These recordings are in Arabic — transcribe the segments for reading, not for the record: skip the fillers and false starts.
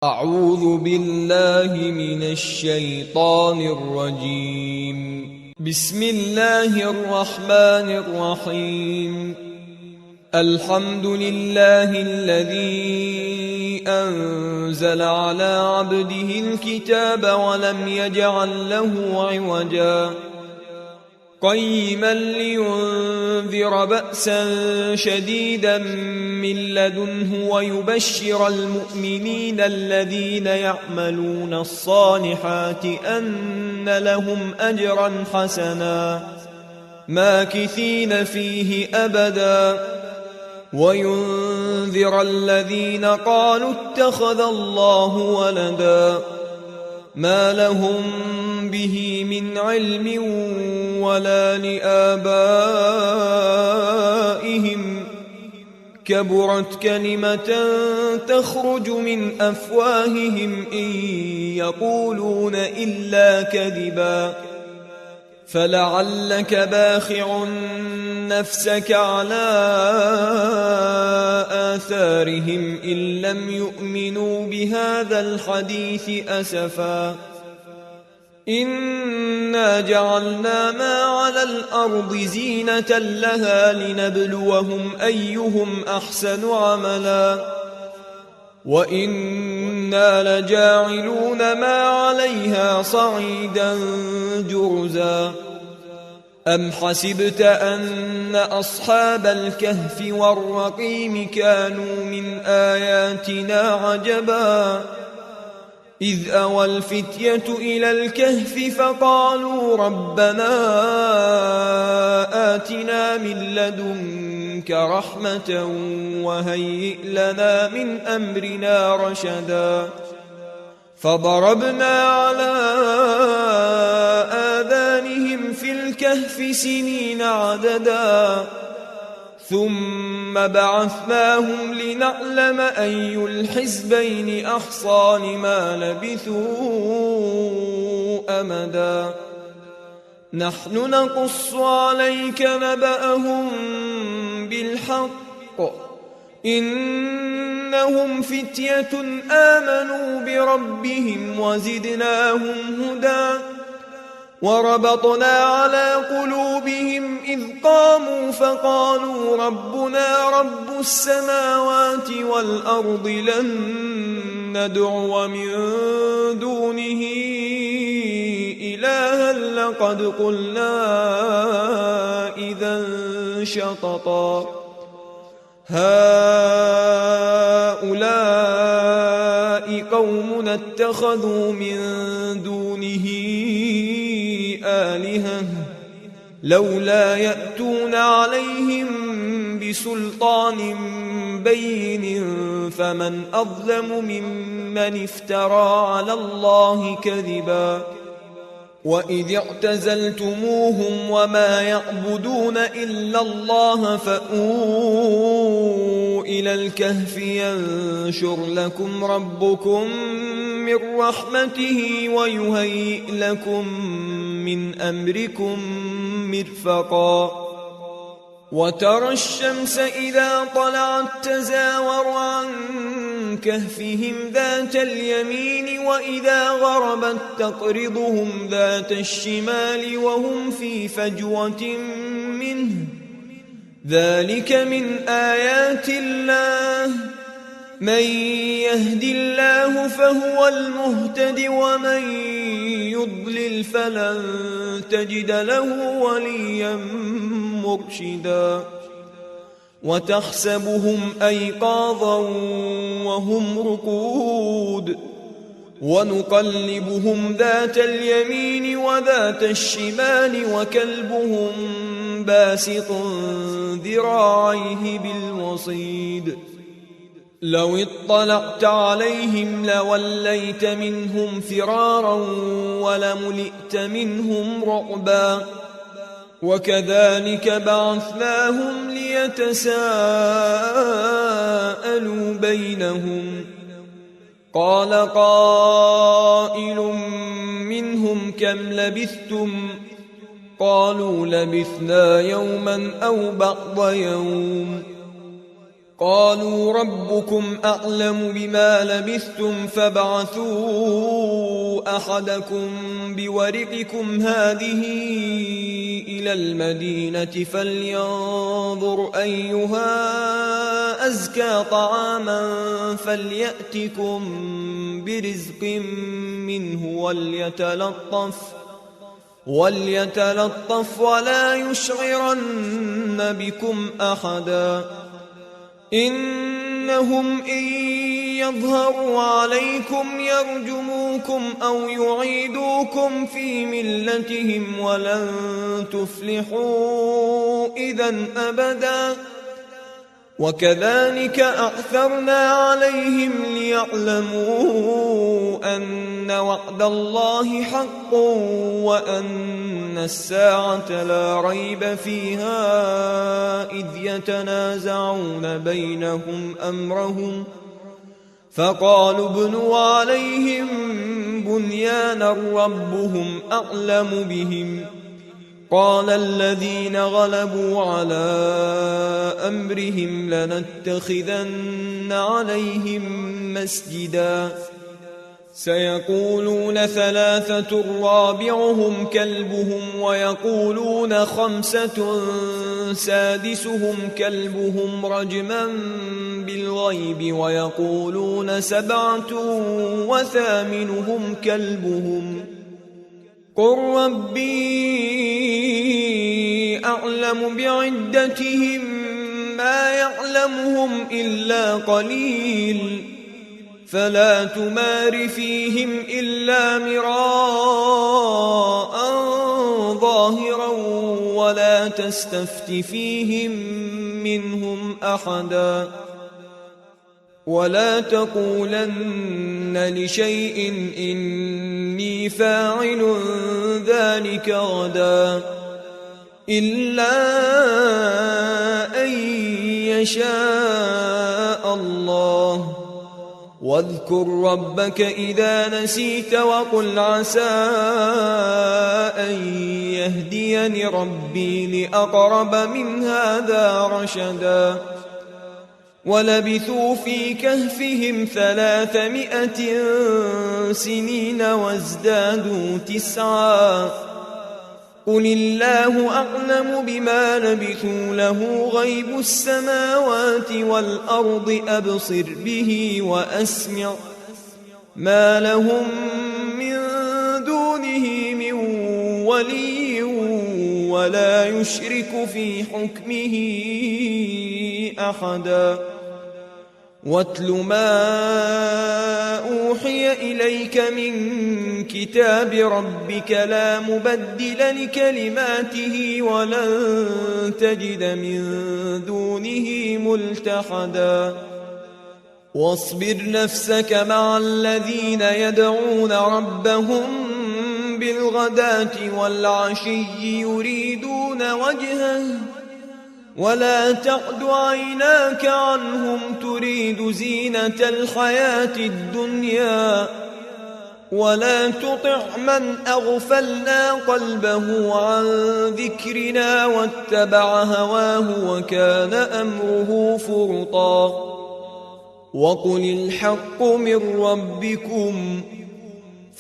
أعوذ بالله من الشيطان الرجيم. بسم الله الرحمن الرحيم. الحمد لله الذي أنزل على عبده الكتاب ولم يجعل له عوجا قيما لينذر بأسا شديدا من لدنه ويبشر المؤمنين الذين يعملون الصالحات أن لهم أجرا حسنا ماكثين فيه أبدا وينذر الذين قالوا اتخذ الله ولدا ما لهم به من علم ولا لآبائهم كبرت كلمة تخرج من أفواههم إن يقولون إلا كذبا فلعلك باخع نفسك على آثارهم إن لم يؤمنوا بهذا الحديث أسفا إنا جعلنا ما على الأرض زينة لها لنبلوهم أيهم أحسن عملا وإنا لجاعلون ما عليها صعيدا جرزا أم حسبت أن أصحاب الكهف والرقيم كانوا من آياتنا عجبا إذ أوى الفتية إلى الكهف فقالوا ربنا آتنا من لدنك رحمة وهيئ لنا من أمرنا رشدا فضربنا على آذانهم في الكهف سنين عددا ثم بعثناهم لنعلم أي الحزبين أحصى لما لبثوا أمدا نحن نقص عليك نبأهم بالحق إنهم فتية آمنوا بربهم وزدناهم هدى وربطنا على قلوبهم إذ قاموا فقالوا ربنا رب السماوات والأرض لن ندعو من دونه إلها لقد قلنا إذا شططا هؤلاء قومنا اتخذوا من دونه آلهة لولا يأتون عليهم بسلطان بين فمن أظلم ممن افترى على الله كذبا وإذ اعتزلتموهم وما يعبدون إلا الله فأووا إلى الكهف ينشر لكم ربكم من رحمته ويهيئ لكم من أمركم مرفقا وترى الشمس إذا طلعت تزاور عن كهفهم ذات اليمين وإذا غربت تقرضهم ذات الشمال وهم في فجوة منه ذلك من آيات الله من يهد الله فهو المهتد ومن يضلل فلن تجد له وليا مرشدا وتحسبهم أيقاظا وهم رقود ونقلبهم ذات اليمين وذات الشمال وكلبهم باسط ذراعيه بالوصيد لو اطلعت عليهم لوليت منهم فرارا ولملئت منهم رعبا وكذلك بعثناهم ليتساءلوا بينهم قال قائل منهم كم لبثتم قالوا لبثنا يوما أو بعض يوم قالوا ربكم أعلم بما لبثتم فابعثوا أحدكم بورقكم هذه إلى المدينة فلينظر أيها أزكى طعاما فليأتكم برزق منه وليتلطف ولا يشعرن بكم أحدا إنهم إن يظهروا عليكم يرجموكم أو يعيدوكم في ملتهم ولن تفلحوا إذا أبدا وكذلك أعثرنا عليهم ليعلموا أن وعد الله حق وأن الساعة لا ريب فيها إذ يتنازعون بينهم أمرهم فقالوا ابنوا عليهم بنيانا ربهم أعلم بهم قال الذين غلبوا على أمرهم لنتخذن عليهم مسجدا سيقولون ثلاثة رابعهم كلبهم ويقولون خمسة سادسهم كلبهم رجما بالغيب ويقولون سبعة وثامنهم كلبهم قل ربي أعلم بعدتهم ما يعلمهم إلا قليل فلا تمار فيهم إلا مراء ظاهرا ولا تستفت فيهم منهم أحدا ولا تقولن لشيء إني فاعل ذلك غدا إلا أن يشاء الله واذكر ربك إذا نسيت وقل عسى أن يهديني ربي لأقرب من هذا رشدا ولبثوا في كهفهم 300 سنين وازدادوا 9 قل الله أعلم بما لبثوا له غيب السماوات والأرض أبصر به وأسمع ما لهم من دونه من ولي ولا يشرك في حكمه أحدا واتل ما أوحي إليك من كتاب ربك لا مبدل لكلماته ولن تجد من دونه ملتحدا واصبر نفسك مع الذين يدعون ربهم بالغداة والعشي يريدون وجهه ولا تعد عيناك عنهم تريد زينة الحياة الدنيا ولا تطع من أغفلنا قلبه عن ذكرنا واتبع هواه وكان أمره فرطا وقل الحق من ربكم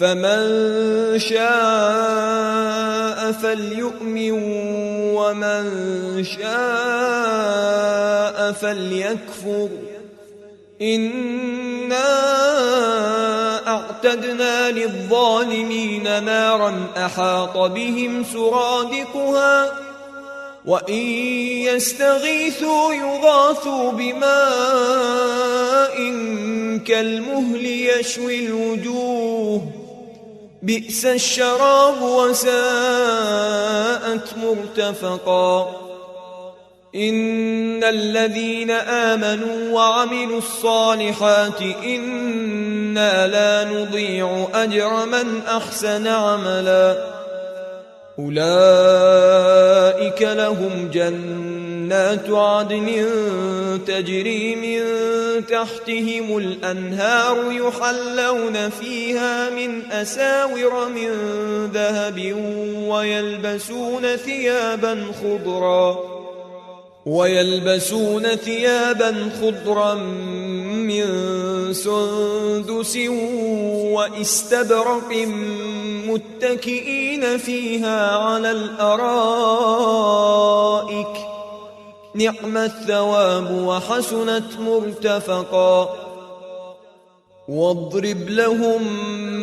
فمن شاء فليؤمن ومن شاء فليكفر إنا أعتدنا للظالمين نارا أحاط بهم سرادقها وإن يستغيثوا يغاثوا بماء كالمهل يشوي الوجوه بئس الشراب وساءت مرتفقا إن الذين آمنوا وعملوا الصالحات إنا لا نضيع أجر من أحسن عملا أولئك لهم جنات عدن تجري من تحتهم الأنهار يحلون فيها من أساور من ذهب ويلبسون ثيابا خضرا ويلبسون ثيابا خضرا من سندس واستبرق متكئين فيها على الأرائك نعم الثواب وحسنت مرتفقا. واضرب لهم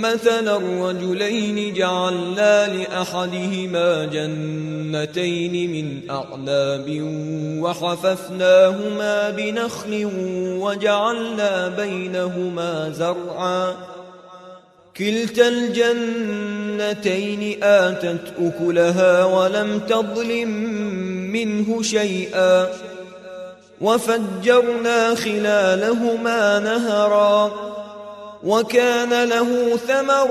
مثلا الرجلين جعلنا لأحدهما جنتين من أعناب وحففناهما بنخل وجعلنا بينهما زرعا كلتا الجنتين آتت أكلها ولم تظلم منه شيئا وفجرنا خلالهما نهرا وكان له ثمر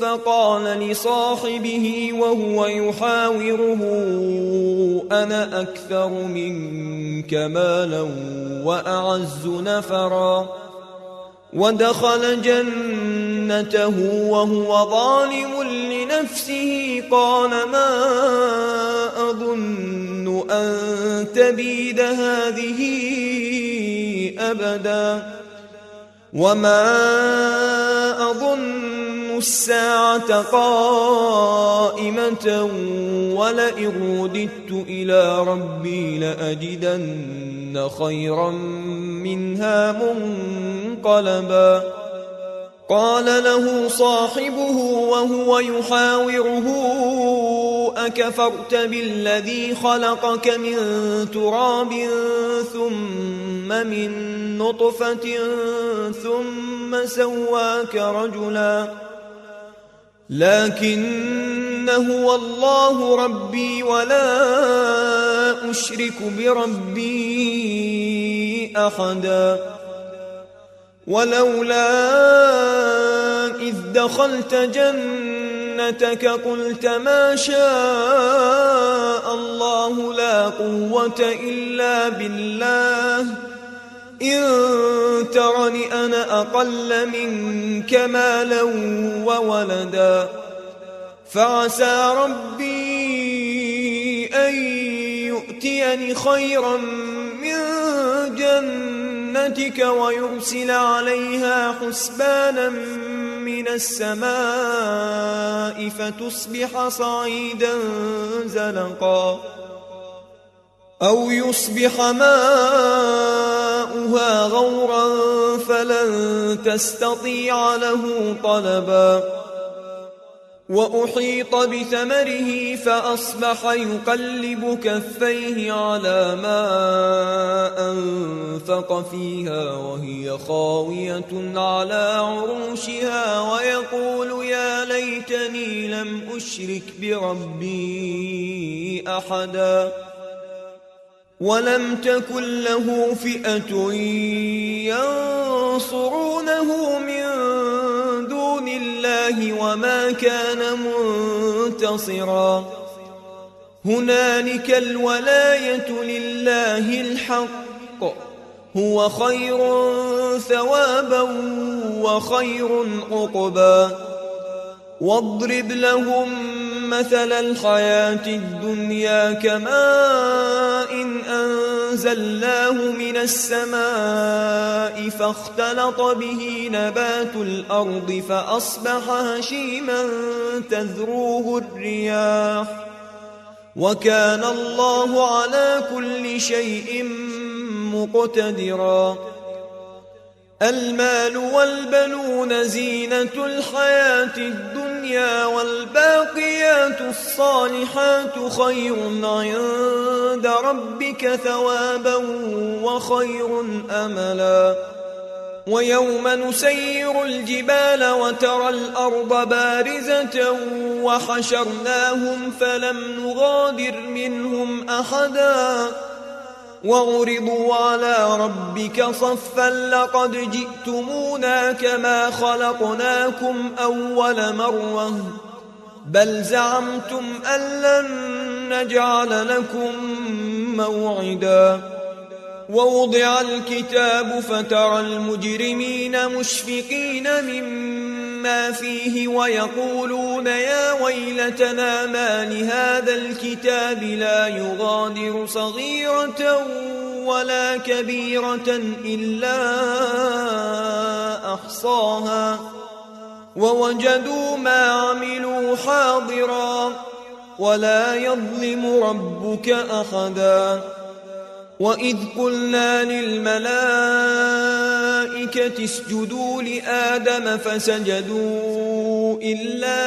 فقال لصاحبه وهو يحاوره أنا أكثر منك مالا وأعز نفرا ودخل جنته وهو ظالم لنفسه قال ما أظن أن تبيد هذه أبدا وما أظن الساعة قائمة ولئن رددت إلى ربي لأجدن خيرا منها منقلبا. قال له صاحبه وهو يحاوره أكفرت بالذي خلقك من تراب ثم من نطفة ثم سواك رجلا لكن هو الله ربي ولا أشرك بربي أحدا. ولولا إذ دخلت جنتك قلت ما شاء الله لا قوة إلا بالله إن ترني أنا أقل منك مالا وولدا فعسى ربي أن يؤتيني خيرا من جنتك ويرسل عليها حسبانا من السماء فتصبح صعيدا زلقا أو يصبح ماؤها غورا فلن تستطيع له طلبا. وأحيط بثمره فأصبح يقلب كفيه على ما أنفق فيها وهي خاوية على عروشها ويقول يا ليتني لم أشرك بربي أحدا ولم تكن له فئة ينصرونه من دون الله وما كان منتصرا. هنالك الولاية لله الحق هو خير ثوابا وخير عقبا. واضرب لهم مثل الحياة الدنيا كماء إن أنزلناه من السماء فاختلط به نبات الأرض فأصبح هشيما تذروه الرياح وكان الله على كل شيء مقتدرا. المال والبنون زينة الحياة الدنيا والباقيات الصالحات خير عند ربك ثوابا وخير أملا. ويوم نسير الجبال وترى الأرض بارزة وحشرناهم فلم نغادر منهم أحدا وعرضوا على ربك صفا لقد جئتمونا كما خلقناكم أول مرة بل زعمتم أن لن نجعل لكم موعدا. ووضع الكتاب فترى المجرمين مشفقين مما فيه ويقولون يا ويلتنا ما لهذا الكتاب لا يغادر صغيرة ولا كبيرة إلا أحصاها ووجدوا ما عملوا حاضرا ولا يظلم ربك أحدا وإذ قلنا للملائكة اسجدوا لآدم فسجدوا إلا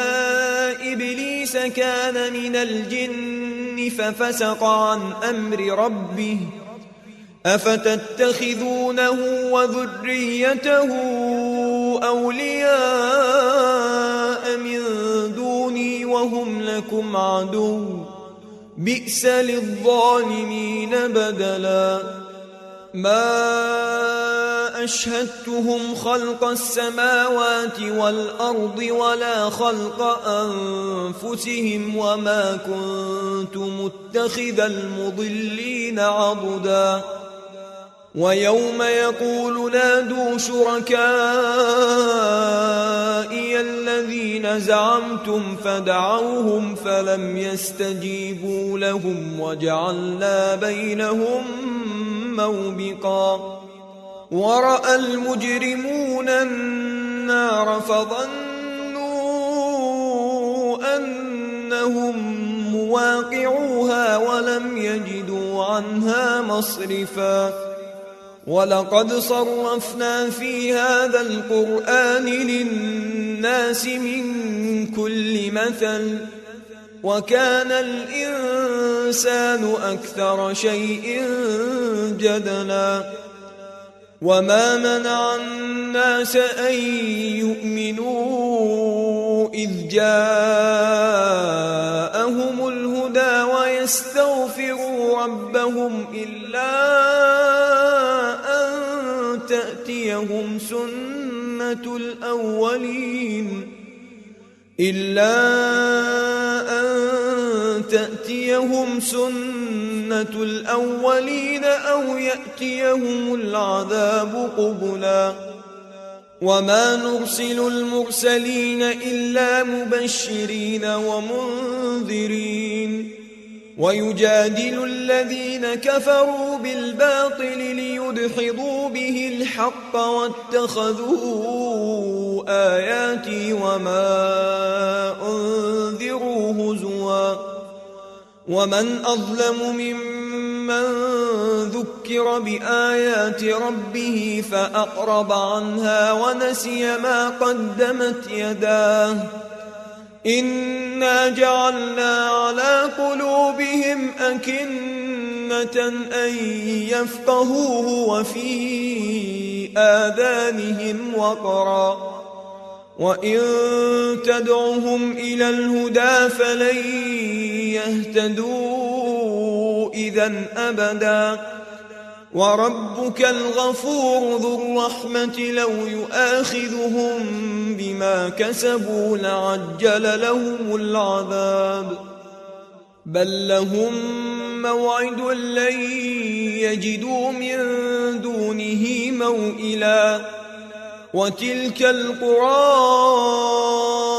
إبليس كان من الجن ففسق عن أمر ربه أفتتخذونه وذريته أولياء من دوني وهم لكم عدو بئس للظالمين بدلا ما أشهدتهم خلق السماوات والأرض ولا خلق أنفسهم وما كنت متخذ المضلين عضدا ويوم يقول نادوا شركائي الذين زعمتم فدعوهم فلم يستجيبوا لهم وجعلنا بينهم موبقا ورأى المجرمون النار فظنوا أنهم مواقعوها ولم يجدوا عنها مصرفا ولقد صرفنا في هذا القرآن للناس من كل مثل وكان الإنسان أكثر شيء جدلا وما منع الناس أن يؤمنوا إذ جاءهم الهدى ويستغفروا ربهم إلا أن تأتيهم سنة الأولين أو يأتيهم العذاب قبلا وما نرسل المرسلين إلا مبشرين ومنذرين ويجادل الذين كفروا بالباطل ليدحضوا به الحق واتخذوا آياتي وما أنذروا هزوا ومن أظلم ممن ذكر بآيات ربه فأعرض عنها ونسي ما قدمت يداه إنا جعلنا على قلوبهم أكنة أن يفقهوه وفي آذانهم وقرا وإن تدعهم إلى الهدى فلن يهتدوا إذن أبدا وربك الغفور ذو الرحمة لو يؤاخذهم بما كسبوا لعجل لهم العذاب بل لهم موعد لن يجدوا من دونه موئلا وتلك القرى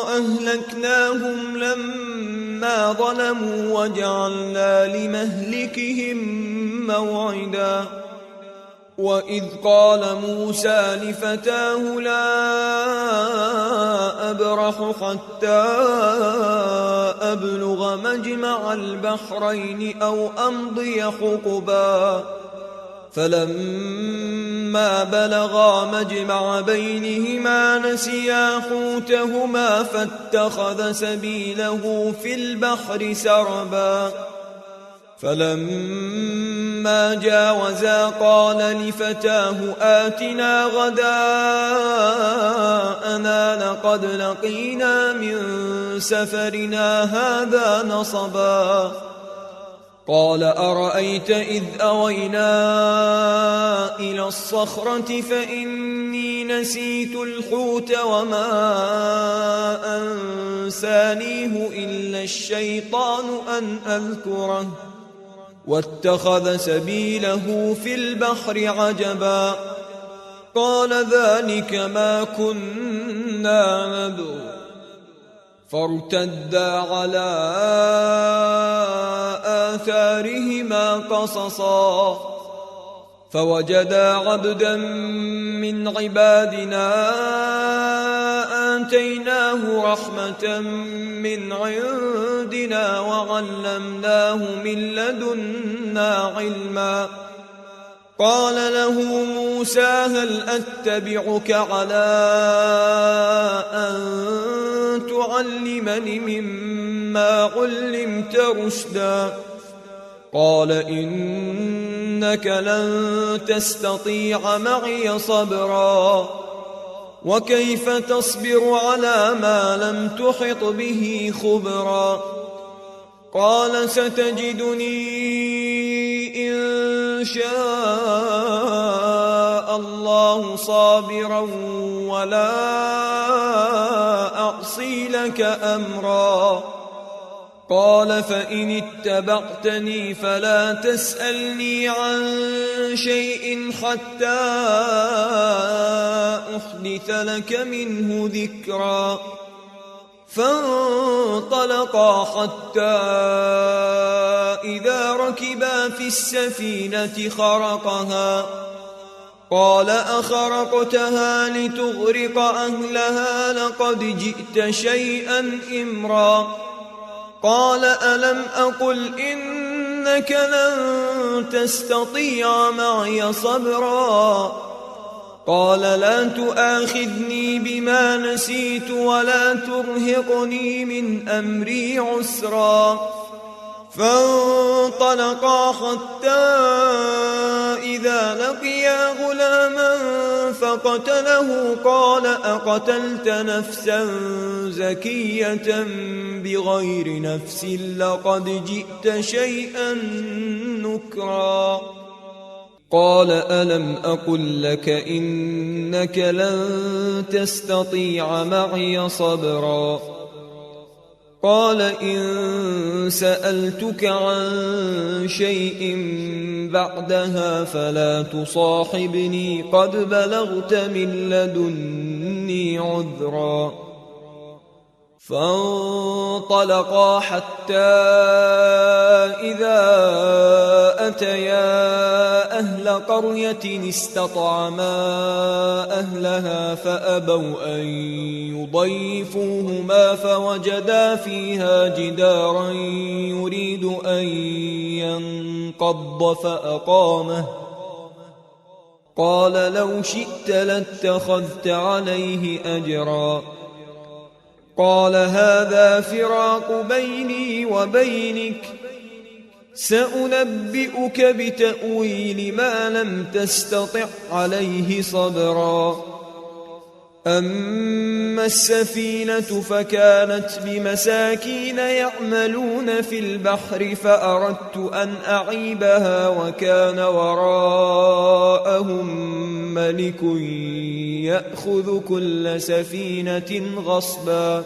أهلكناهم لما ظلموا وجعلنا لمهلكهم موعدا وإذ قال موسى لفتاه لا أبرح حتى أبلغ مجمع البحرين أو أمضي حقبا فلما بلغا مجمع بينهما نسيا حوتهما فاتخذ سبيله في البحر سربا فلما جاوزا قال لفتاه آتنا غداءنا لقد لقينا من سفرنا هذا نصبا قال أرأيت إذ أوينا إلى الصخرة فإني نسيت الحوت وما أنسانيه إلا الشيطان أن أذكره واتخذ سبيله في البحر عجبا قال ذلك ما كنا نبغ فارتدا على آثارهما قصصا فوجدا عبدا من عبادنا آتيناه رحمة من عندنا وعلمناه من لدنا علما قال له موسى هل أتبعك على أن تعلمني مما علمت رشدا قال إنك لن تستطيع معي صبرا وكيف تصبر على ما لم تحط به خبرا قال ستجدني إن شاء الله صابرا ولا أعصي لك أمرا قال فإن اتبعتني فلا تسألني عن شيء حتى أحدث لك منه ذكرا فانطلقا حتى إذا ركبا في السفينة خرقها قال أخرقتها لتغرق أهلها لقد جئت شيئا إمرا قال ألم أقل إنك لن تستطيع معي صبرا قال لا تؤاخذني بما نسيت ولا ترهقني من أمري عسرا فانطلقا حتى إذا لقيا غلاما فقتله قال أقتلت نفسا زكية بغير نفس لقد جئت شيئا نكرا قال ألم أقل لك إنك لن تستطيع معي صبرا قال إن سألتك عن شيء بعدها فلا تصاحبني قد بلغت من لدني عذرا فانطلقا حتى إذا أتيا أهل قرية استطعما أهلها فأبوا أن يضيفوهما فوجدا فيها جدارا يريد أن ينقض فأقامه قال لو شئت لاتخذت عليه أجرا قال هذا فراق بيني وبينك سأنبئك بتأويل ما لم تستطع عليه صبرا أما السفينة فكانت بمساكين يعملون في البحر فأردت أن أعيبها وكان وراءهم ملك يأخذ كل سفينة غصبا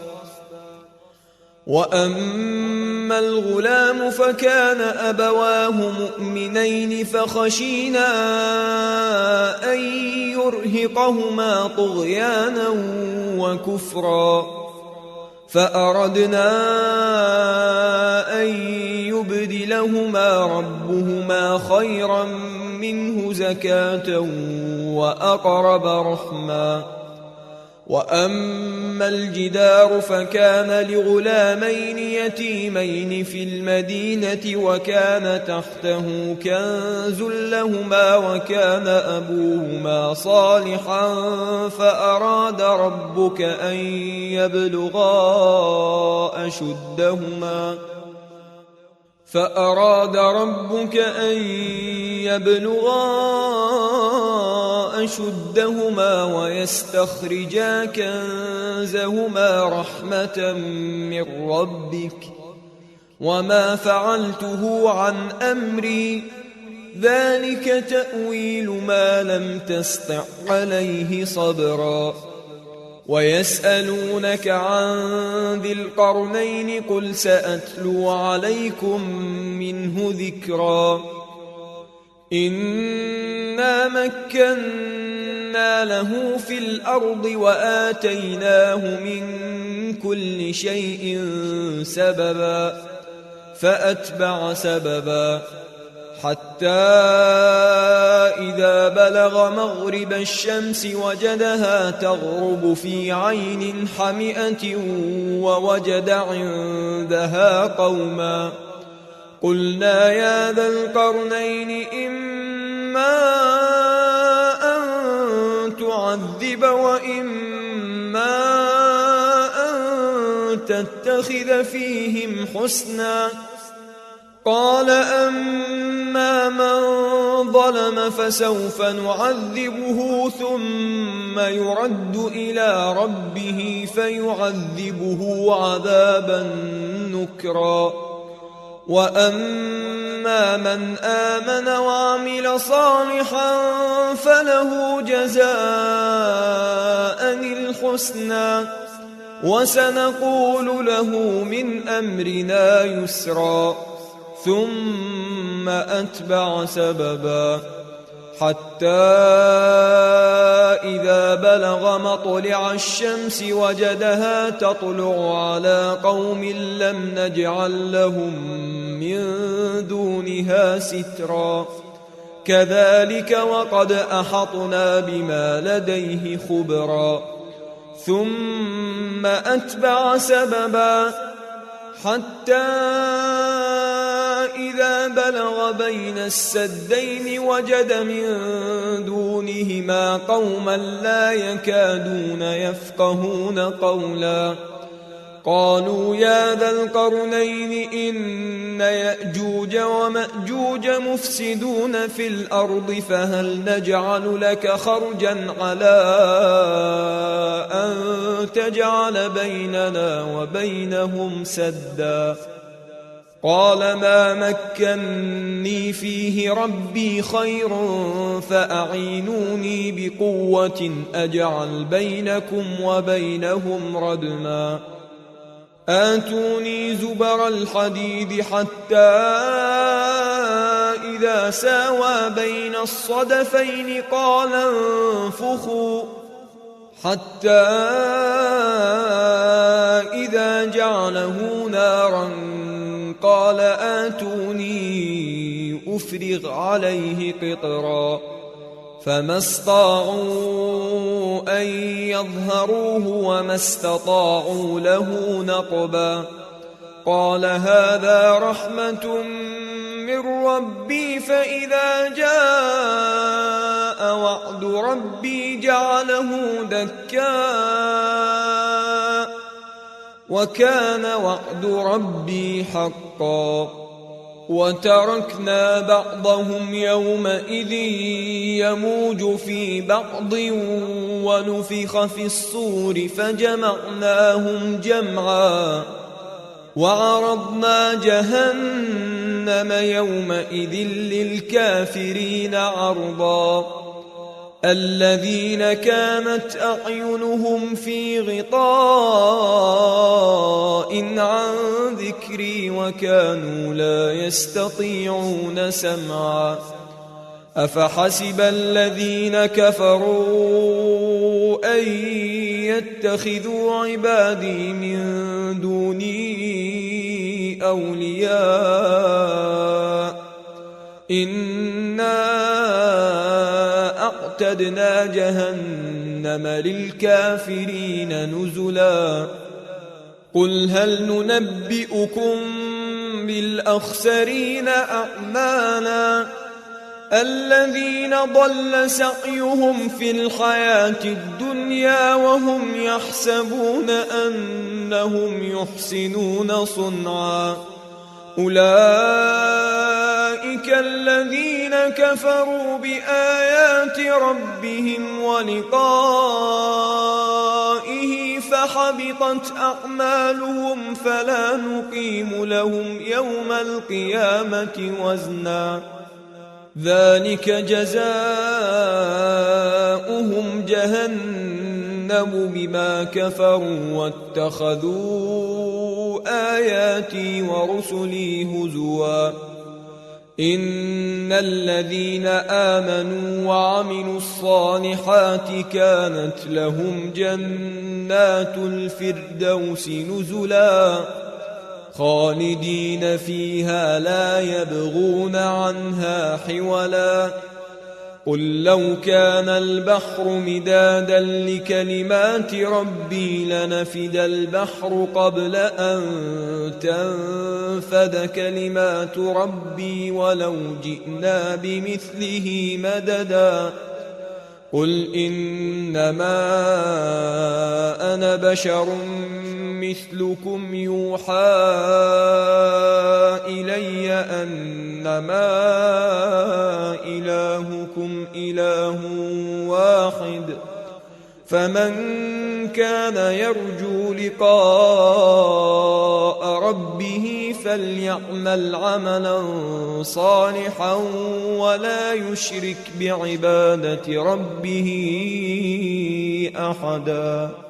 وأما الغلام فكان أبواه مؤمنين فخشينا أن يرهقهما طغيانا وكفرا فأردنا أن يبدلهما ربهما خيرا منه زكاة وأقرب رحما وأما الجدار فكان لغلامين يتيمين في المدينة وكان تحته كنز لهما وكان أبوهما صالحا فأراد ربك أن يبلغا أشدهما ويستخرجا كنزهما رحمة من ربك وما فعلته عن أمري ذلك تأويل ما لم تسطع عليه صبرا ويسألونك عن ذي القرنين قل سأتلو عليكم منه ذكرا إنا مكنا له في الأرض وآتيناه من كل شيء سببا فأتبع سببا حتى إذا بلغ مغرب الشمس وجدها تغرب في عين حمئة ووجد عندها قوما قلنا يا ذا القرنين إما أن تعذب وإما أن تتخذ فيهم حسنا قال أما من ظلم فسوف نعذبه ثم يرد إلى ربه فيعذبه عذابا نكرا وأما من آمن وعمل صالحا فله جزاء الحسنى وسنقول له من أمرنا يسرا ثم أتبع سببا حتى إذا بلغ مطلع الشمس وجدها تطلع على قوم لم نجعل لهم من دونها سترا كذلك وقد أحطنا بما لديه خبرا ثم أتبع سببا حتى إذا بلغ بين السدين وجد من دونهما قوما لا يكادون يفقهون قولا قالوا يا ذا القرنين إن يأجوج ومأجوج مفسدون في الأرض فهل نجعل لك خرجا على أن تجعل بيننا وبينهم سدا قال ما مكني فيه ربي خير فأعينوني بقوة أجعل بينكم وبينهم ردما آتوني زبر الحديد حتى إذا ساوى بين الصدفين قال انفخوا حتى إذا جعله نارا قال آتوني أفرغ عليه قطرا فما استطاعوا أن يظهروه وما استطاعوا له نقبا قال هذا رحمة من ربي فإذا جاء وعد ربي جعله دكا وكان وعد ربي حقا وتركنا بعضهم يومئذ يموج في بعض ونفخ في الصور فجمعناهم جمعا وعرضنا جهنم يومئذ للكافرين عرضا الذين كانت أعينهم في غطاء عن ذكري وكانوا لا يستطيعون سمعا أفحسب الذين كفروا أن يتخذوا عبادي من دوني أولياء إنا أعتدنا جهنم للكافرين نزلا قل هل ننبئكم بالأخسرين أعمالا الذين ضل سعيهم في الحياة الدنيا وهم يحسبون أنهم يحسنون صنعا أولئك الذين كفروا بآيات ربهم ولقائه فحبطت أعمالهم فلا نقيم لهم يوم القيامة وزنا ذلك جزاؤهم جهنم جهنم بما كفروا واتخذوا آياتي ورسلي هزوا إن الذين آمنوا وعملوا الصالحات كانت لهم جنات الفردوس نزلا خالدين فيها لا يبغون عنها حولا قل لو كان البحر مدادا لكلمات ربي لنفد البحر قبل أن تنفد كلمات ربي ولو جئنا بمثله مددا قل إنما أنا بشر مثلكم يوحى إلي أنما إلهكم إله واحد فمن كان يرجو لقاء ربه فليعمل عملا صالحا ولا يشرك بعبادة ربه أحدا.